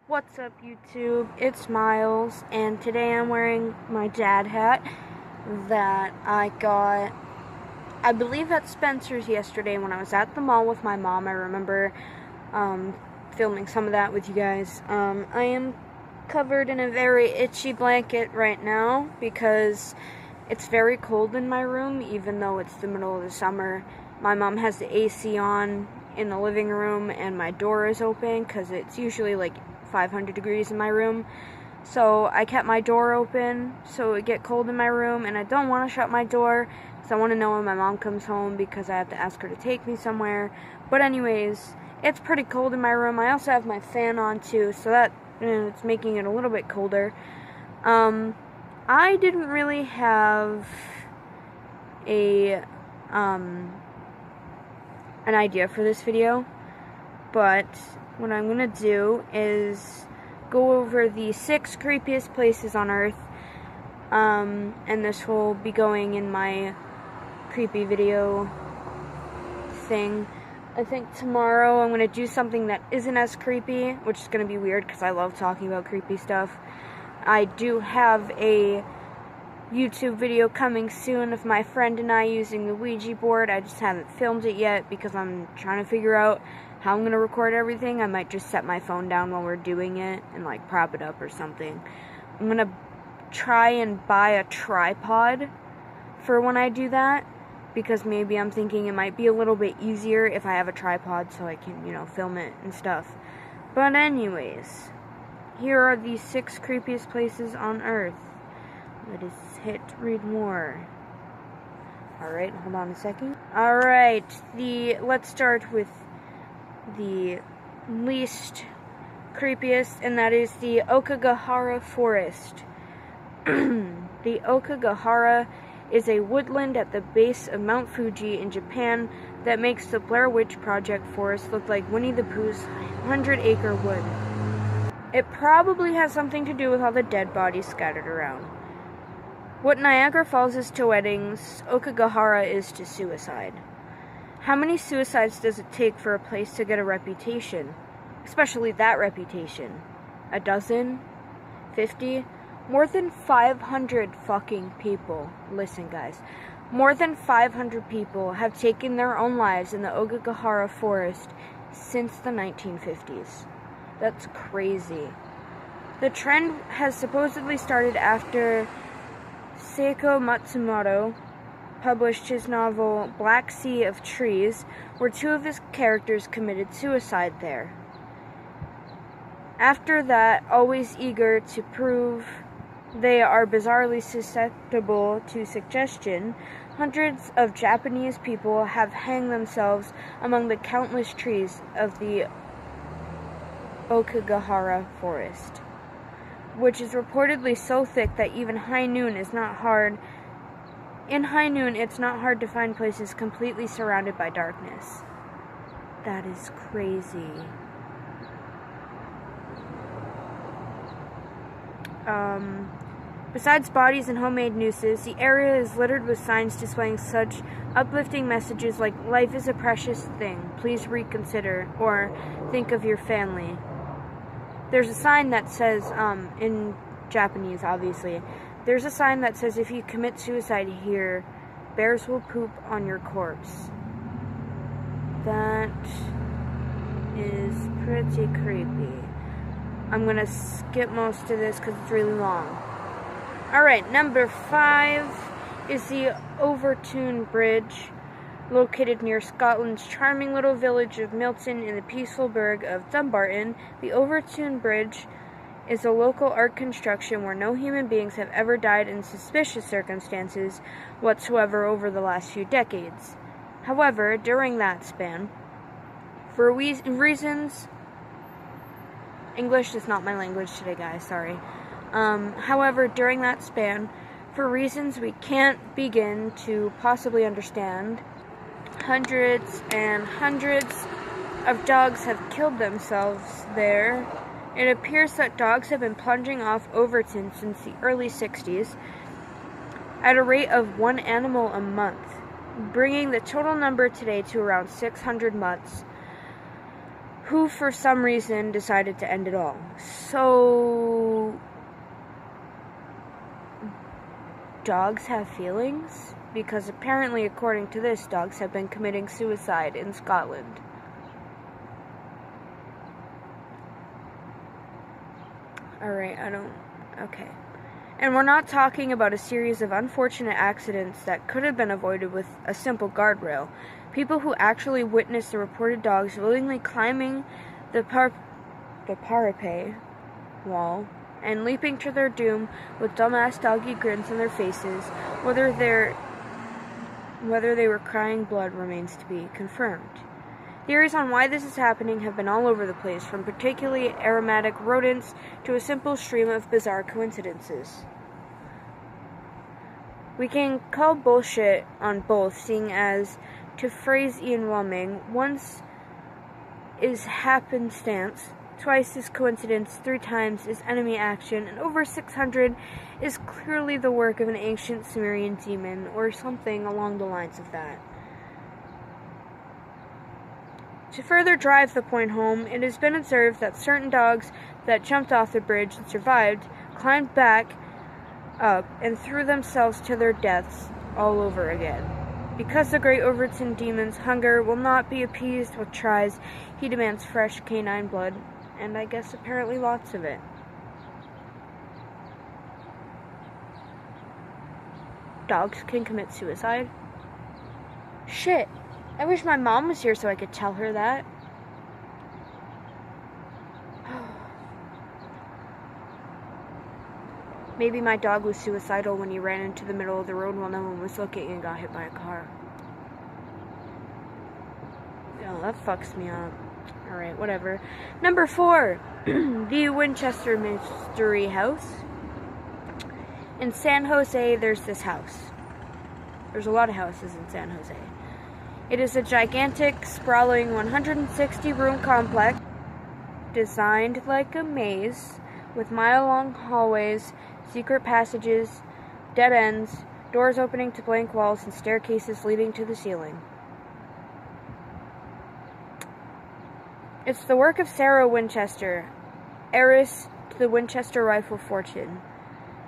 What's up, YouTube? It's Miles, and today I'm wearing my dad hat that I got, I believe, at Spencer's yesterday when I was at the mall with my mom. I remember filming some of that with you guys. I am covered in a very itchy blanket right now because it's very cold in my room, even though it's the middle of the summer. My mom has the AC on in the living room, and my door is open because it's usually like 500 degrees in my room. So I kept my door open so it would get cold in my room, and I don't want to shut my door because I want to know when my mom comes home because I have to ask her to take me somewhere. But anyways, it's pretty cold in my room. I also have my fan on too, so that it's making it a little bit colder. I didn't really have an idea for this video, but what I'm gonna do is go over the 6 creepiest places on Earth, and this will be going in my creepy video thing. I think tomorrow I'm gonna do something that isn't as creepy, which is gonna be weird because I love talking about creepy stuff. I do have a YouTube video coming soon of my friend and I using the Ouija board. I just haven't filmed it yet because I'm trying to figure out how I'm going to record everything. I might just set my phone down while we're doing it and like prop it up or something. I'm going to try and buy a tripod for when I do that, because maybe I'm thinking it might be a little bit easier if I have a tripod so I can, film it and stuff. But anyways, here are the 6 creepiest places on Earth. Let us hit read more. Alright, hold on a second. Alright, let's start with the least creepiest, and that is the Okagahara Forest. The Okagahara is a woodland at the base of Mount Fuji in Japan that makes the Blair Witch Project forest look like Winnie the Pooh's 100-acre wood. It probably has something to do with all the dead bodies scattered around. What Niagara Falls is to weddings, Okagahara is to suicide. How many suicides does it take for a place to get a reputation? Especially that reputation. A dozen? 50? More than 500 fucking people. Listen, guys. More than 500 people have taken their own lives in the Okagahara forest since the 1950s. That's crazy. The trend has supposedly started after Seiko Matsumoto published his novel Black Sea of Trees, where 2 of his characters committed suicide there. After that, always eager to prove they are bizarrely susceptible to suggestion, hundreds of Japanese people have hanged themselves among the countless trees of the Okagahara forest, which is reportedly so thick that even high noon is not hard. In high noon, it's not hard to find places completely surrounded by darkness. That is crazy. Besides bodies and homemade nooses, the area is littered with signs displaying such uplifting messages like "Life is a precious thing, please reconsider," or "Think of your family." There's a sign that says, in Japanese, obviously, there's a sign that says if you commit suicide here, bears will poop on your corpse. That is pretty creepy. I'm gonna skip most of this because it's really long. Alright, number 5 is the Overtoun Bridge, located near Scotland's charming little village of Milton in the peaceful burgh of Dumbarton. The Overtoun Bridge is a local art construction where no human beings have ever died in suspicious circumstances whatsoever over the last few decades. However, during that span, for reasons... English is not my language today, guys, sorry. However, during that span, for reasons we can't begin to possibly understand, hundreds and hundreds of dogs have killed themselves there. It appears that dogs have been plunging off Overtoun since the early 60s at a rate of 1 animal a month, bringing the total number today to around 600 mutts. who for some reason decided to end it all. So, dogs have feelings? Because apparently, according to this, dogs have been committing suicide in Scotland. Alright, okay. And we're not talking about a series of unfortunate accidents that could have been avoided with a simple guardrail. People who actually witnessed the reported dogs willingly climbing the parapet wall and leaping to their doom with dumbass doggy grins on their faces, whether they were crying blood remains to be confirmed. Theories on why this is happening have been all over the place, from particularly aromatic rodents to a simple stream of bizarre coincidences. We can call bullshit on both, seeing as, to phrase Ian Walming, once is happenstance, twice is coincidence, 3 times is enemy action, and over 600 is clearly the work of an ancient Sumerian demon, or something along the lines of that. To further drive the point home, it has been observed that certain dogs that jumped off the bridge and survived climbed back up and threw themselves to their deaths all over again. Because the great Overton demon's hunger will not be appeased with tries, he demands fresh canine blood, and I guess apparently lots of it. Dogs can commit suicide? Shit. I wish my mom was here so I could tell her that. Maybe my dog was suicidal when he ran into the middle of the road while no one was looking and got hit by a car. Oh, that fucks me up. Alright, whatever. Number 4. The Winchester Mystery House. In San Jose, there's this house. There's a lot of houses in San Jose. It is a gigantic, sprawling 160-room complex designed like a maze with mile-long hallways, secret passages, dead ends, doors opening to blank walls, and staircases leading to the ceiling. It's the work of Sarah Winchester, heiress to the Winchester rifle fortune.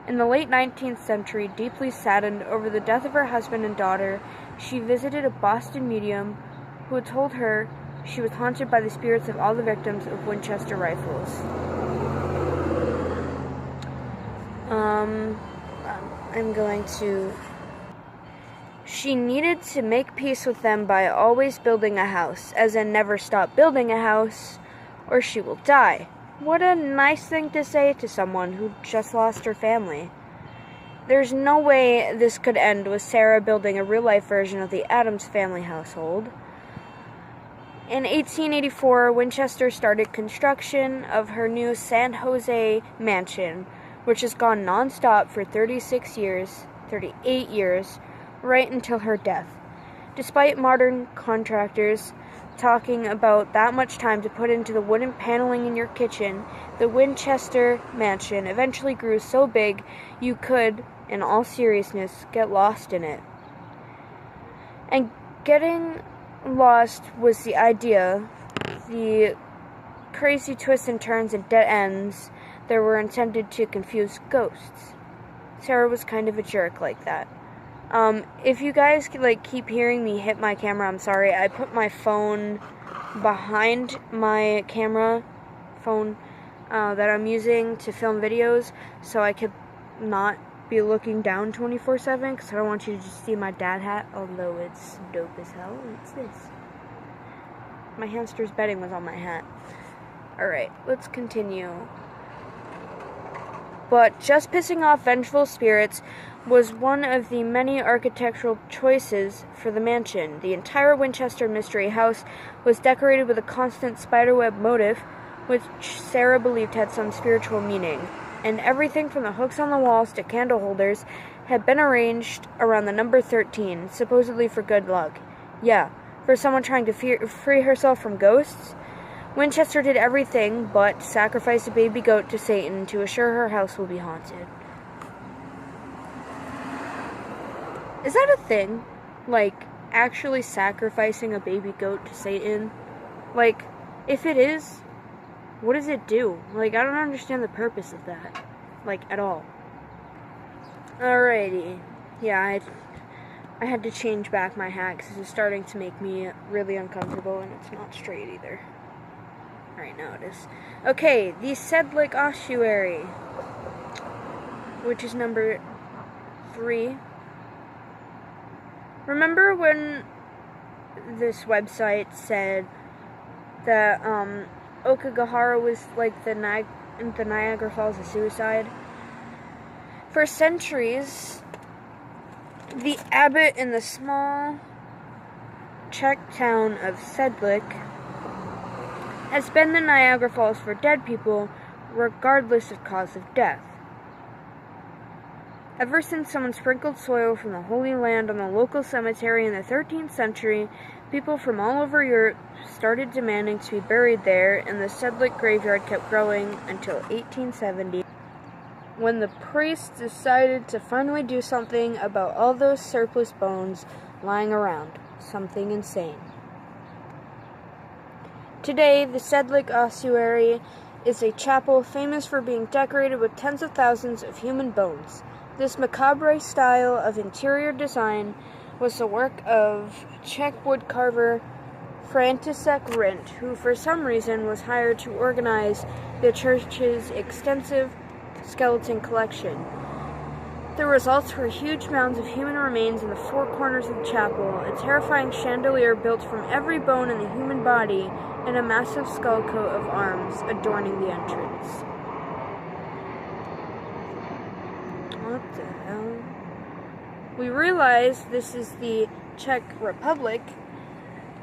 In the late 19th century, deeply saddened over the death of her husband and daughter, she visited a Boston medium who had told her she was haunted by the spirits of all the victims of Winchester rifles. She needed to make peace with them by always building a house, as in never stop building a house, or she will die. What a nice thing to say to someone who just lost her family. There's no way this could end with Sarah building a real-life version of the Addams family household. In 1884, Winchester started construction of her new San Jose mansion, which has gone non-stop for 38 years, right until her death. Despite modern contractors talking about that much time to put into the wooden paneling in your kitchen, the Winchester mansion eventually grew so big you could, in all seriousness, get lost in it. And getting lost was the idea. The crazy twists and turns and dead ends that were intended to confuse ghosts. Sarah was kind of a jerk like that. If you guys keep hearing me hit my camera, I'm sorry. I put my phone behind my camera phone that I'm using to film videos, so I could not be looking down 24/7, because I don't want you to just see my dad hat, although it's dope as hell. It's this. My hamster's bedding was on my hat. Alright, let's continue. But just pissing off vengeful spirits was one of the many architectural choices for the mansion. The entire Winchester Mystery House was decorated with a constant spiderweb motif, which Sarah believed had some spiritual meaning. And everything from the hooks on the walls to candle holders had been arranged around the number 13, supposedly for good luck. Yeah, for someone trying to free herself from ghosts. Winchester did everything but sacrifice a baby goat to Satan to assure her house will be haunted. Is that a thing? Like, actually sacrificing a baby goat to Satan? Like, If it is, what does it do? Like, I don't understand the purpose of that. Like, at all. Alrighty. Yeah, I had to change back my hat because it's starting to make me really uncomfortable, and it's not straight either. Alright, now it is. Okay, the Sedlick Ossuary, which is number 3. Remember when this website said that Okigahara was like the Niagara Falls of suicide? For centuries, the abbot in the small Czech town of Sedlick has been the Niagara Falls for dead people, regardless of cause of death. Ever since someone sprinkled soil from the Holy Land on the local cemetery in the 13th century, people from all over Europe started demanding to be buried there, and the Sedlick graveyard kept growing until 1870, when the priests decided to finally do something about all those surplus bones lying around. Something insane. Today, the Sedlick Ossuary is a chapel famous for being decorated with tens of thousands of human bones. This macabre style of interior design was the work of Czech woodcarver František Rindt, who for some reason was hired to organize the church's extensive skeleton collection. The results were huge mounds of human remains in the four corners of the chapel, a terrifying chandelier built from every bone in the human body, and a massive skull coat of arms adorning the entrance. What the hell? We realize this is the Czech Republic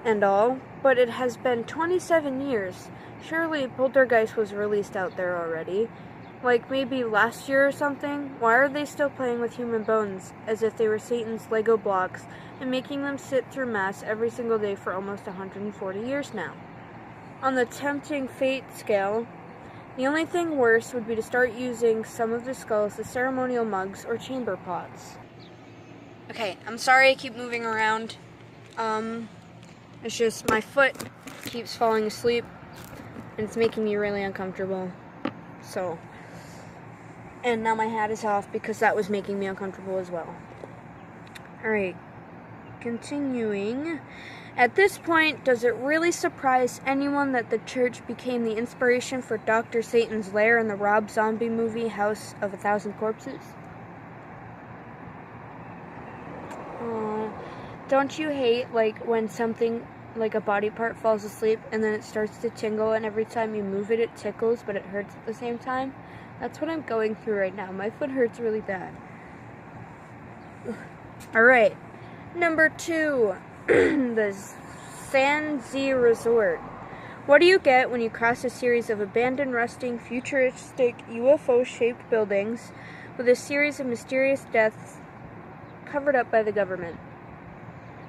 and all, but it has been 27 years. Surely Poltergeist was released out there already. Like maybe last year or something? Why are they still playing with human bones as if they were Satan's Lego blocks and making them sit through Mass every single day for almost 140 years now? On the tempting fate scale, the only thing worse would be to start using some of the skulls as ceremonial mugs or chamber pots. Okay, I'm sorry I keep moving around. It's just my foot keeps falling asleep and it's making me really uncomfortable. So, and now my hat is off because that was making me uncomfortable as well. Alright, continuing. At this point, does it really surprise anyone that the church became the inspiration for Dr. Satan's lair in the Rob Zombie movie House of a Thousand Corpses? Don't you hate, like, when something, like a body part falls asleep and then it starts to tingle and every time you move it, it tickles, but it hurts at the same time? That's what I'm going through right now. My foot hurts really bad. Alright, number 2. The Sandsea Resort. What do you get when you cross a series of abandoned, rusting, futuristic, UFO-shaped buildings with a series of mysterious deaths covered up by the government?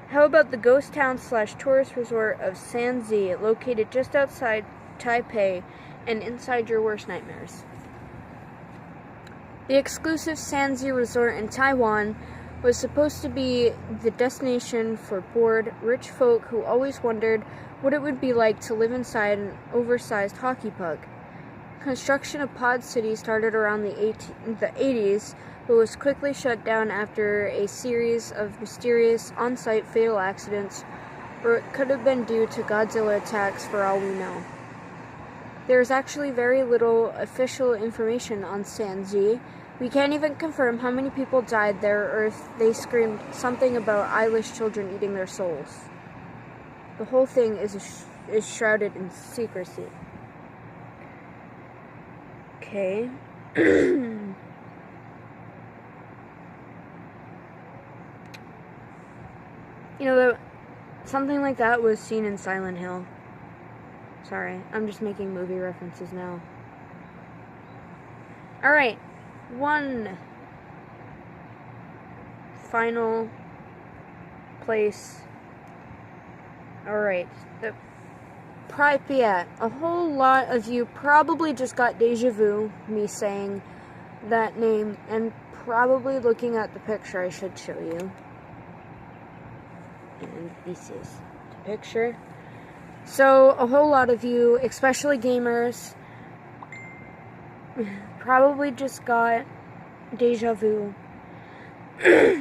How about the ghost town / tourist resort of Sandsea, located just outside Taipei and inside your worst nightmares? The exclusive Sandsea Resort in Taiwan was supposed to be the destination for bored, rich folk who always wondered what it would be like to live inside an oversized hockey puck. Construction of Pod City started around the 80s, but was quickly shut down after a series of mysterious on-site fatal accidents, or it could have been due to Godzilla attacks for all we know. There is actually very little official information on Sandsea. We can't even confirm how many people died there or if they screamed something about eyeless children eating their souls. The whole thing is shrouded in secrecy. Okay. You know, something like that was seen in Silent Hill. Sorry, I'm just making movie references now. Alright, one final place. Alright, the Pripyat. A whole lot of you probably just got deja vu, me saying that name, and probably looking at the picture I should show you. And this is the picture. So a whole lot of you, especially gamers, probably just got deja vu.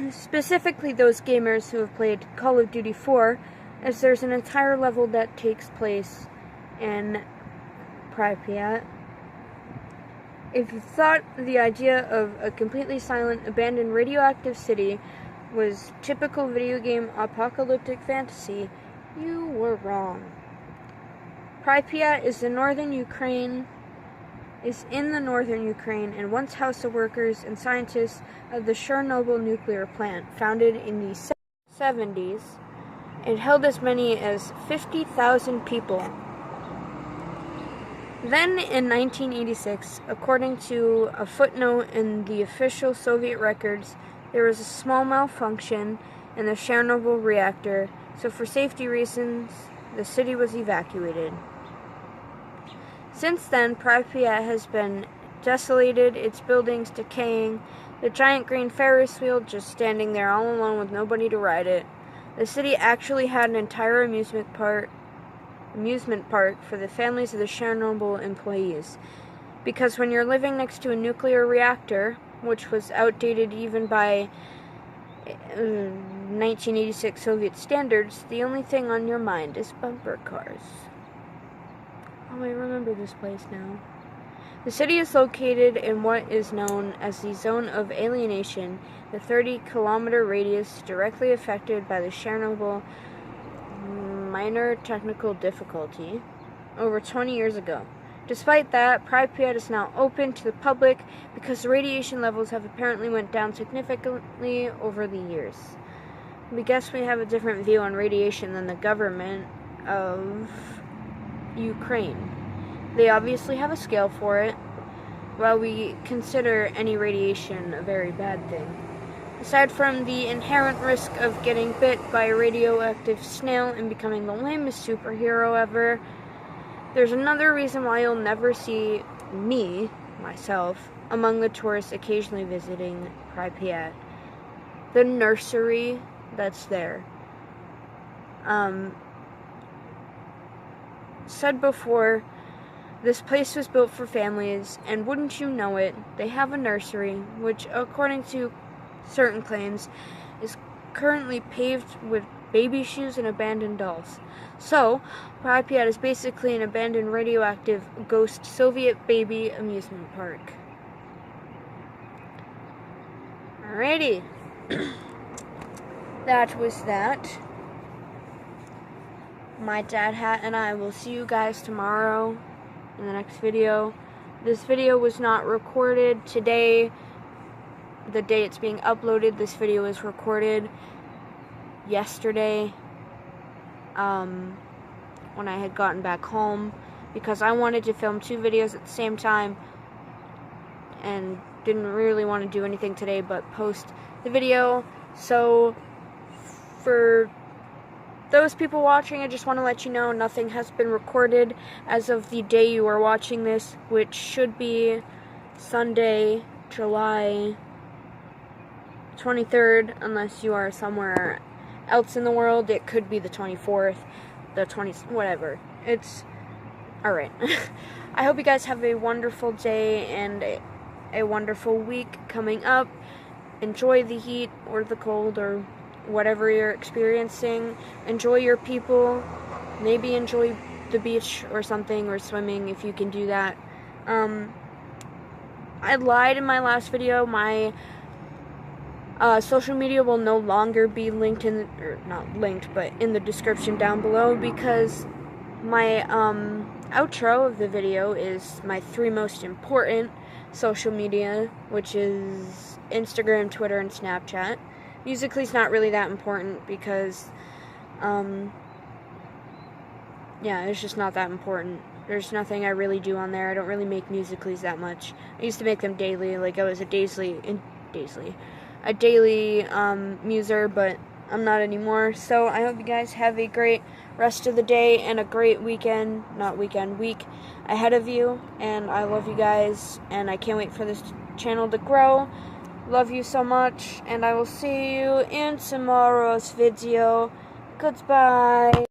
Specifically those gamers who have played Call of Duty 4, as there's an entire level that takes place in Pripyat. If you thought the idea of a completely silent, abandoned radioactive city was typical video game apocalyptic fantasy, you were wrong. Pripyat is in the northern Ukraine, and once housed the workers and scientists of the Chernobyl nuclear plant, founded in the 70s. It held as many as 50,000 people. Then, in 1986, according to a footnote in the official Soviet records, there was a small malfunction in the Chernobyl reactor, so for safety reasons, the city was evacuated. Since then, Pripyat has been desolated, its buildings decaying, the giant green Ferris wheel just standing there all alone with nobody to ride it. The city actually had an entire amusement park for the families of the Chernobyl employees. Because when you're living next to a nuclear reactor, which was outdated even by 1986 Soviet standards, the only thing on your mind is bumper cars. Oh, I remember this place now. The city is located in what is known as the Zone of Alienation, the 30-kilometer radius directly affected by the Chernobyl minor technical difficulty over 20 years ago. Despite that, Pripyat is now open to the public because the radiation levels have apparently went down significantly over the years. We guess we have a different view on radiation than the government of Ukraine. They obviously have a scale for it, while we consider any radiation a very bad thing. Aside from the inherent risk of getting bit by a radioactive snail and becoming the lamest superhero ever, there's another reason why you'll never see me, myself, among the tourists occasionally visiting Pripyat. The nursery that's there. Said before, this place was built for families, and wouldn't you know it, they have a nursery, which, according to certain claims, is currently paved with baby shoes and abandoned dolls. So, Pripyat is basically an abandoned radioactive ghost Soviet baby amusement park. Alrighty. That was that. My dad hat and I will see you guys tomorrow in the next video. This video was not recorded today. The day it's being uploaded, this video was recorded yesterday when I had gotten back home, because I wanted to film 2 videos at the same time and didn't really want to do anything today but post the video. So for those people watching, I just want to let you know nothing has been recorded as of the day you are watching this, which should be Sunday, July 23rd, unless you are somewhere else in the world. It could be the 24th, the 20th, whatever. It's alright. I hope you guys have a wonderful day and a wonderful week coming up. Enjoy the heat or the cold or whatever you're experiencing. Enjoy your people. Maybe enjoy the beach or something, or swimming if you can do that. I lied in my last video. My social media will no longer be linked in, or not linked, but in the description down below, because my outro of the video is my 3 most important social media, which is Instagram, Twitter, and Snapchat. Musically.ly's not really that important because, yeah, it's just not that important. There's nothing I really do on there. I don't really make Musicallys that much. I used to make them daily, like I was a daily muser, but I'm not anymore. So I hope you guys have a great rest of the day and a great week ahead of you. And I love you guys, and I can't wait for this channel to grow. Love you so much, and I will see you in tomorrow's video. Goodbye.